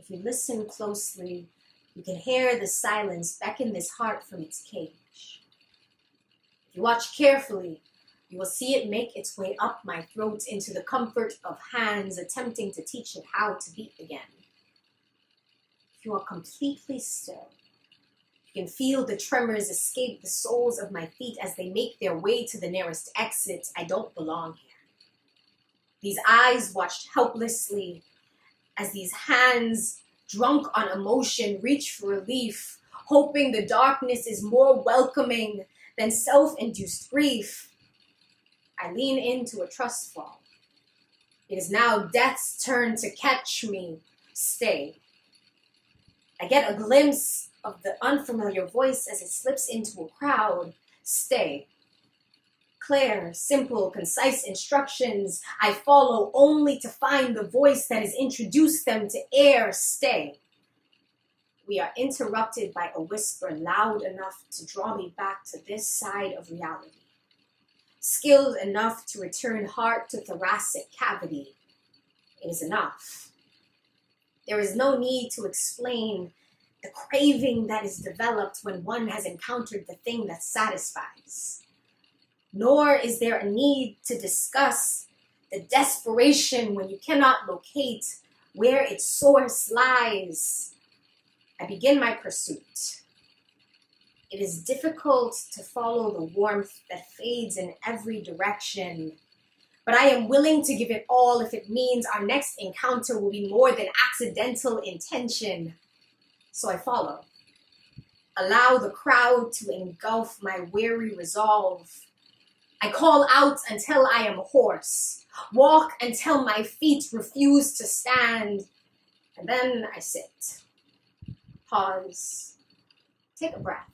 If you listen closely, you can hear the silence beckon this heart from its cage. If you watch carefully, you will see it make its way up my throat into the comfort of hands attempting to teach it how to beat again. If you are completely still, you can feel the tremors escape the soles of my feet as they make their way to the nearest exit. I don't belong here. These eyes watched helplessly as these hands, drunk on emotion, reach for relief, hoping the darkness is more welcoming than self-induced grief. I lean into a trust fall. It is now death's turn to catch me. Stay. I get a glimpse of the unfamiliar voice as it slips into a crowd. Stay. Clear, simple, concise instructions I follow only to find the voice that has introduced them to air. Stay. We are interrupted by a whisper loud enough to draw me back to this side of reality. Skilled enough to return heart to thoracic cavity. It is enough. There is no need to explain the craving that is developed when one has encountered the thing that satisfies. Nor is there a need to discuss the desperation when you cannot locate where its source lies. I begin my pursuit. It is difficult to follow the warmth that fades in every direction, but I am willing to give it all if it means our next encounter will be more than accidental intention. So I follow. Allow the crowd to engulf my weary resolve. I call out until I am hoarse, walk until my feet refuse to stand, and then I sit. Pause. Take a breath.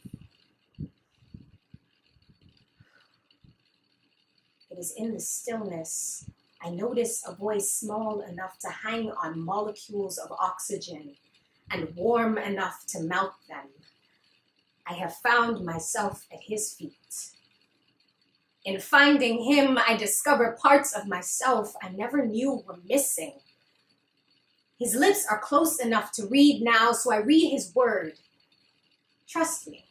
It is in the stillness I notice a voice small enough to hang on molecules of oxygen and warm enough to melt them. I have found myself at his feet. In finding him, I discover parts of myself I never knew were missing. His lips are close enough to read now, so I read his word. Trust me.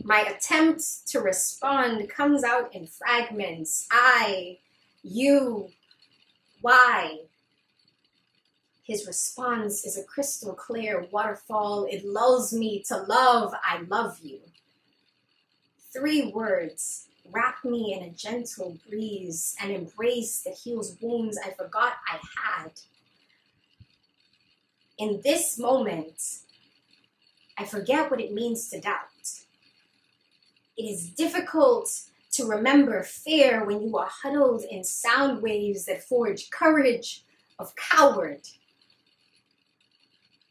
My attempt to respond comes out in fragments. I, you, why? His response is a crystal clear waterfall. It lulls me to love. I love you. 3 words wrap me in a gentle breeze, an embrace that heals wounds I forgot I had. In this moment, I forget what it means to doubt. It is difficult to remember fear when you are huddled in sound waves that forge courage of coward.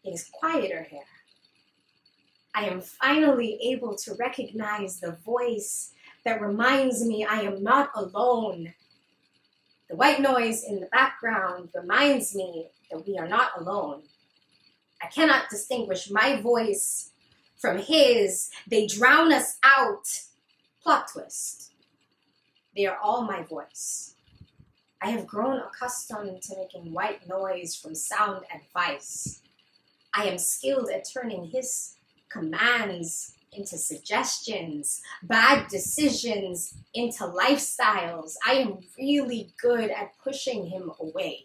It is quieter here. I am finally able to recognize the voice that reminds me I am not alone. The white noise in the background reminds me that we are not alone. I cannot distinguish my voice from his. They drown us out. Plot twist. They are all my voice. I have grown accustomed to making white noise from sound advice. I am skilled at turning his commands into suggestions, bad decisions into lifestyles. I am really good at pushing him away.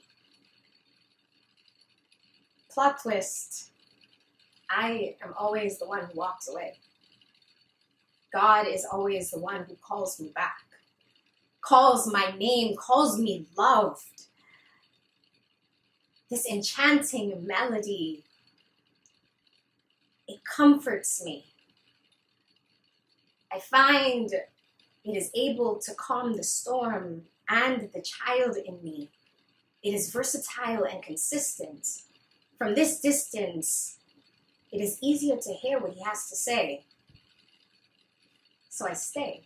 Plot twist. I am always the one who walks away. God is always the one who calls me back, calls my name, calls me loved. This enchanting melody, it comforts me. I find it is able to calm the storm and the child in me. It is versatile and consistent. From this distance, it is easier to hear what he has to say. So I stay.